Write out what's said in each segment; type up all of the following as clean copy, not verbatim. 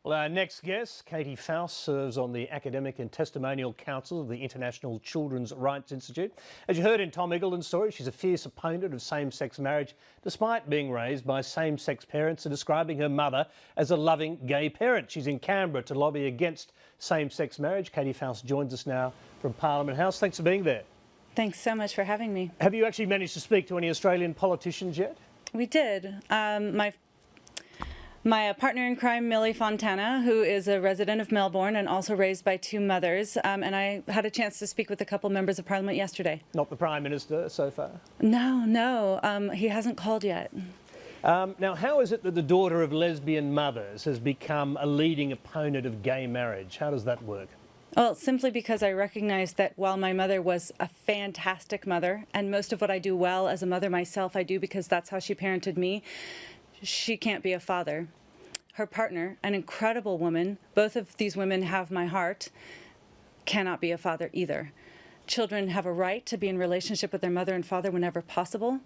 Well, our next guest, Katie Faust, serves on the Academic and Testimonial Council of the International Children's Rights Institute. As you heard in Tom Eagleton's story, she's a fierce opponent of same-sex marriage, despite being raised by same-sex parents and describing her mother as a loving gay parent. She's in Canberra to lobby against same-sex marriage. Katie Faust joins us now from Parliament House. Thanks for being there. Thanks so much for having me. Have you actually managed to speak to any Australian politicians yet? We did. My partner in crime, Millie Fontana, who is a resident of Melbourne and also raised by two mothers, and I had a chance to speak with a couple members of Parliament yesterday. Not the Prime Minister so far? No, he hasn't called yet. Now, how is it that the daughter of lesbian mothers has become a leading opponent of gay marriage? How does that work? Well, simply because I recognize that while my mother was a fantastic mother, and most of what I do well as a mother myself, I do because that's how she parented me, she can't be a father. Her partner, an incredible woman, both of these women have my heart, cannot be a father either. Children have a right to be in relationship with their mother and father whenever possible.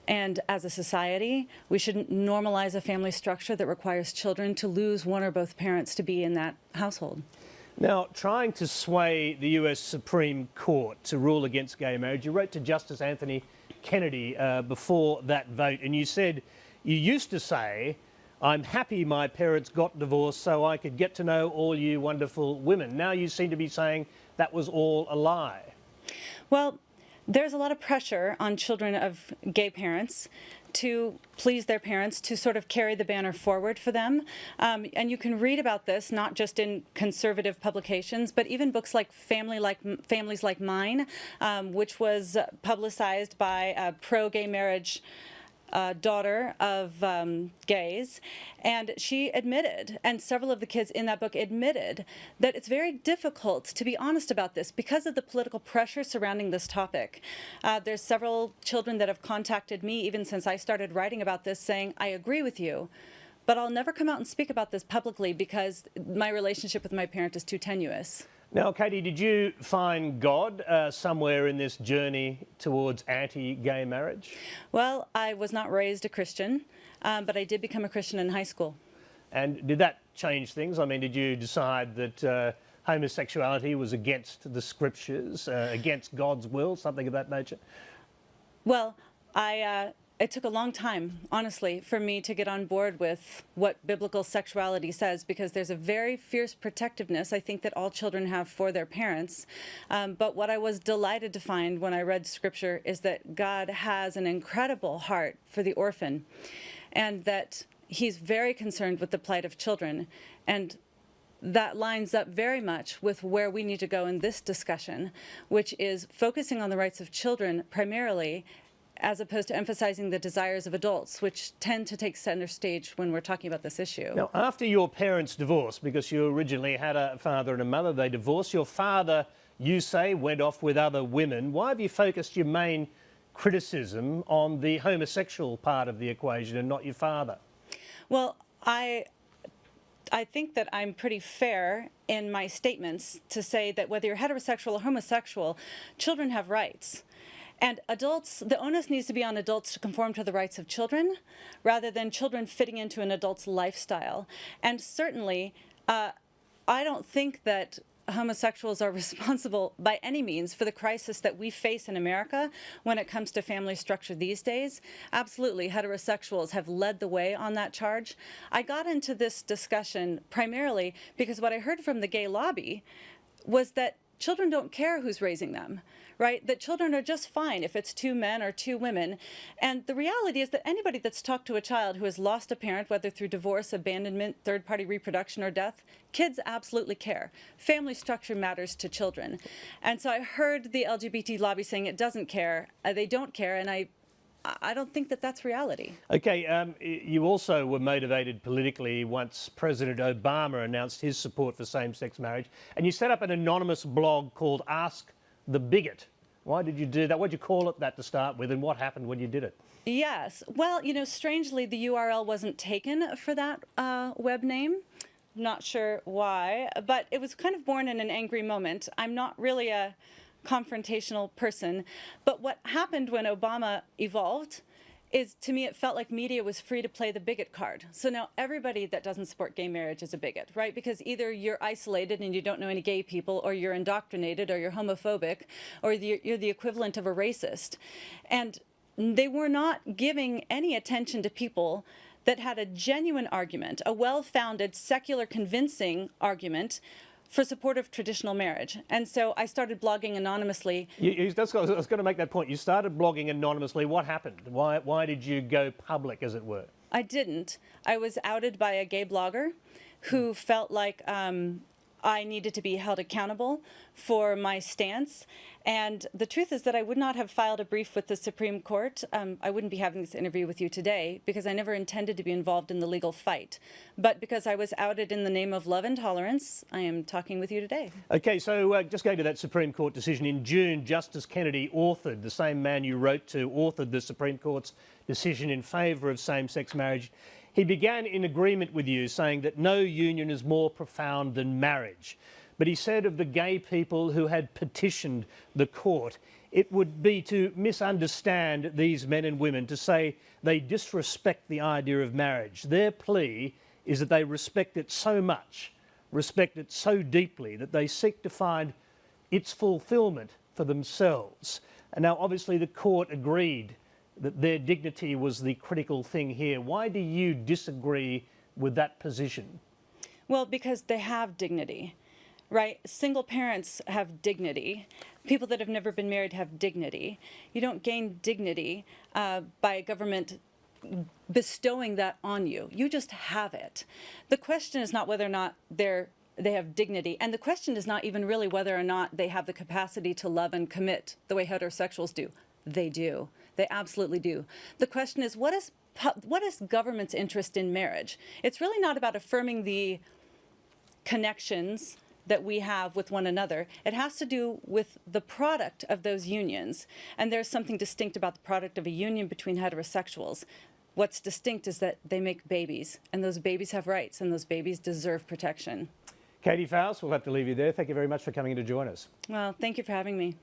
And as a society, we shouldn't normalize a family structure that requires children to lose one or both parents to be in that household. Now, trying to sway the US Supreme Court to rule against gay marriage, you wrote to Justice Anthony Kennedy before that vote, and you said, you used to say, I'm happy my parents got divorced so I could get to know all you wonderful women. Now you seem to be saying that was all a lie. Well, there's a lot of pressure on children of gay parents to please their parents, to sort of carry the banner forward for them. And you can read about this not just in conservative publications, but even books like Families Like Mine, which was publicized by a pro-gay marriage daughter of gays, and she admitted, and several of the kids in that book admitted, that it's very difficult to be honest about this because of the political pressure surrounding this topic. There's several children that have contacted me even since I started writing about this saying, I agree with you, but I'll never come out and speak about this publicly because my relationship with my parent is too tenuous. Now, Katie, did you find God somewhere in this journey towards anti-gay marriage? Well, I was not raised a Christian, but I did become a Christian in high school. And did that change things? I mean, did you decide that homosexuality was against the scriptures, against God's will, something of that nature? Well, it took a long time, honestly, for me to get on board with what biblical sexuality says, because there's a very fierce protectiveness, I think, that all children have for their parents. But what I was delighted to find when I read Scripture is that God has an incredible heart for the orphan, and that He's very concerned with the plight of children. And that lines up very much with where we need to go in this discussion, which is focusing on the rights of children primarily, as opposed to emphasizing the desires of adults, which tend to take center stage when we're talking about this issue. Now, after your parents divorced, because you originally had a father and a mother, they divorced, your father, you say, went off with other women. Why have you focused your main criticism on the homosexual part of the equation and not your father? Well, I think that I'm pretty fair in my statements to say that whether you're heterosexual or homosexual, children have rights. And adults, the onus needs to be on adults to conform to the rights of children rather than children fitting into an adult's lifestyle. And certainly, I don't think that homosexuals are responsible by any means for the crisis that we face in America when it comes to family structure these days. Absolutely, heterosexuals have led the way on that charge. I got into this discussion primarily because what I heard from the gay lobby was that children don't care who's raising them, right? That children are just fine if it's two men or two women. And the reality is that anybody that's talked to a child who has lost a parent, whether through divorce, abandonment, third-party reproduction, or death, kids absolutely care. Family structure matters to children. And so I heard the LGBT lobby saying it doesn't care, they don't care, and I don't think that that's reality. Okay, you also were motivated politically once President Obama announced his support for same-sex marriage, and you set up an anonymous blog called Ask the Bigot. Why did you do that? What did you call it that to start with, and what happened when you did it? Yes. Well, you know, strangely, the URL wasn't taken for that web name. Not sure why, but it was kind of born in an angry moment. I'm not really a confrontational person, but what happened when Obama evolved is, to me, it felt like media was free to play the bigot card. So now everybody that doesn't support gay marriage is a bigot, right? Because either you're isolated and you don't know any gay people, or you're indoctrinated, or you're homophobic, or you're the equivalent of a racist. And they were not giving any attention to people that had a genuine argument, a well-founded, secular, convincing argument for support of traditional marriage. And so I started blogging anonymously. I was going to make that point. You started blogging anonymously. What happened? Why did you go public, as it were? I didn't. I was outed by a gay blogger who felt like I needed to be held accountable for my stance. And the truth is that I would not have filed a brief with the Supreme Court. I wouldn't be having this interview with you today because I never intended to be involved in the legal fight. But because I was outed in the name of love and tolerance, I am talking with you today. Okay, so just going to that Supreme Court decision. In June, Justice Kennedy authored, the same man you wrote to, authored the Supreme Court's decision in favour of same-sex marriage. He began in agreement with you, saying that no union is more profound than marriage. But he said of the gay people who had petitioned the court, it would be to misunderstand these men and women, to say they disrespect the idea of marriage. Their plea is that they respect it so much, respect it so deeply, that they seek to find its fulfilment for themselves. And now, obviously, the court agreed that their dignity was the critical thing here. Why do you disagree with that position? Well, because they have dignity, right? Single parents have dignity. People that have never been married have dignity. You don't gain dignity by a government bestowing that on you. You just have it. The question is not whether or not they have dignity. And the question is not even really whether or not they have the capacity to love and commit the way heterosexuals do. They do. They absolutely do. The question is, what is government's interest in marriage? It's really not about affirming the connections that we have with one another. It has to do with the product of those unions. And there's something distinct about the product of a union between heterosexuals. What's distinct is that they make babies, and those babies have rights, and those babies deserve protection. Katie Faust, we'll have to leave you there. Thank you very much for coming in to join us. Well, thank you for having me.